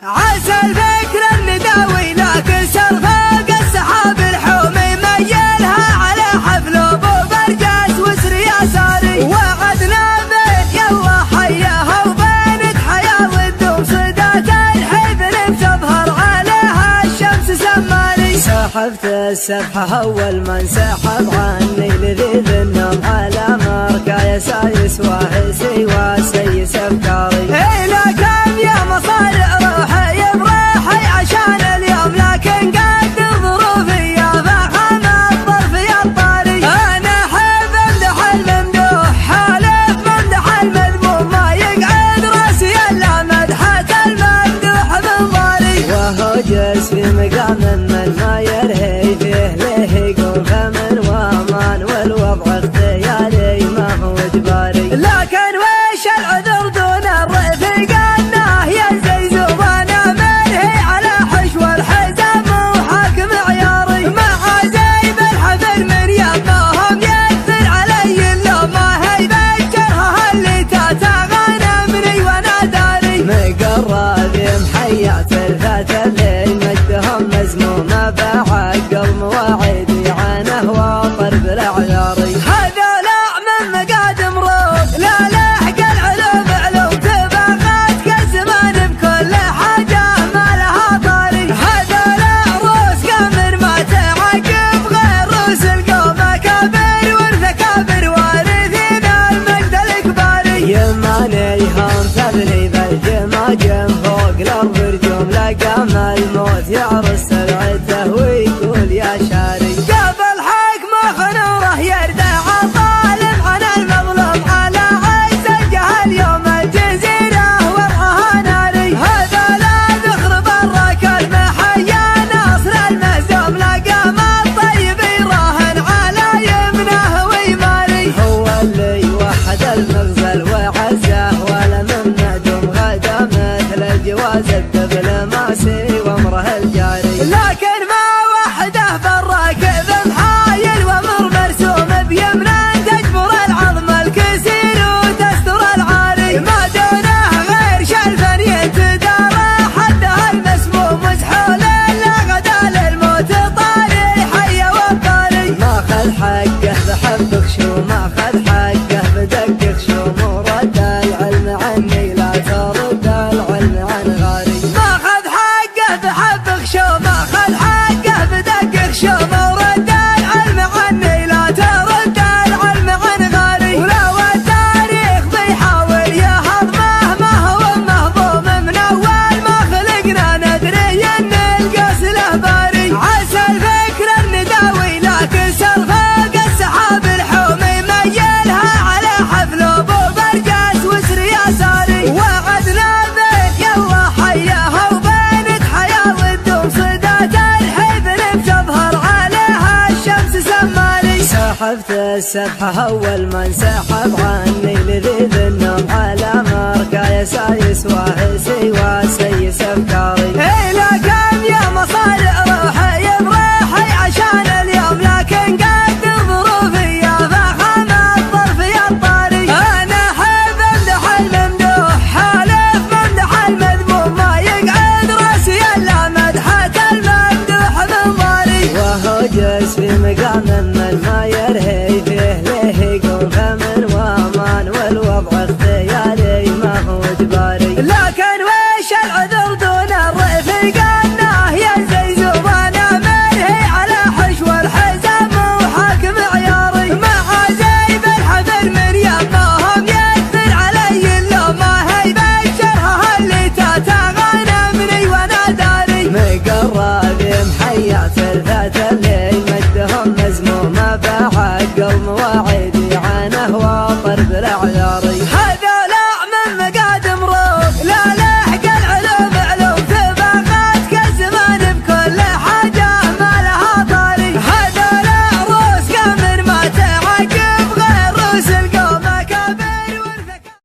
عسى الفكر النداوي لكن سرفاق السحاب الحومي ميلها على حفل ابو برجاس وسر يساري وعدنا بين يلا حياها وبينك حياه والدوم صدات الحفل بتظهر عليها الشمس سماني. سحبت السبحه اول من سحب عني لذيذ النوم على مركا سايس واهسي وسيس افكاري. الى كم يا مصارع روحي بروحي عشان اليوم لكن قدر ظروفي يا فخم الظرف يا الطاري. انا احب امدح الممدوح حالف ممدح المذموم ما يقعد راسي الا مدحة الممدوح من ضاري. وهو جالس في مقام من ما يرهي فيه له يقوم فمن وامان والوضع اختياري ما هو اجباري. لكن وش العذر دون الرفيق انه يزيز وانا منهي على حشو الحزام وحاكم عياري. مع زي بالحفل من يمهم يكثر علي اللوم ما هي بالجرها اللي تتغنمني وانا داري. مقرب محيات الذات اللي مجدهم مزمومه بعقل مواعيدي عنه واطر بالاعذاري. هذولا من مقادم روض لا لحق العلوم علوم تبغات كالزمان بكل حاجه ما لها طاري. هذولا روس قمر ما تعقب غير روس القوم اكابر والثكابر وارثين المجد الاكباري. يماني هم تبني بالجماجم فوق الارض رجوم لقام الموت يعرس سرعته ويقول يا شاري. قبل حكمه خنوره يردع الظالم عن المظلوم على عز الجهل يوم الجزيره وضعها ناري. هذولا ذخر برك المحيا ناصر المهزوم لقام الطيب يراهن على يمنه ويماري. هو اللي وحد المغزل وعزه ولا من ندم غدا مثل الجواز الدبلوماسي وامره الجاري. لكن ما وحده بالراكب محايل وامر مرسوم بيمنه تجبر العظم الكسير وتستر العاري. ما دونه غير شلفا يتدارى حدها المسموم مسحول الا غدا للموت طاري حي وباري. ماخذ حقه بحبك شو ماخذ حقه بدقك شو ورد العلم عني لا ترد العلم عن غاري. ماخذ حقه بحبك شو ماخذ حقه بدقك شو ورد العلم عني لا ترد العلم عن غاري. ولو التاريخ بيحاول يهضمه ما هو مهضوم من اول ما خلقنا ندري ان القاس له باري. عسى الفكر النداوي لكن سرفاق السحاب الحومي ميلها على حفل ابو برجاس وسر يساري. وعدنا بين يلا حياها وبينك حياه والدوم صدات الحفل بتظهر عليها الشمس سماني. سحبت السبحه اول من سحب عني لذيذ النوم على مركا سايس واهسي وسيس افكاري.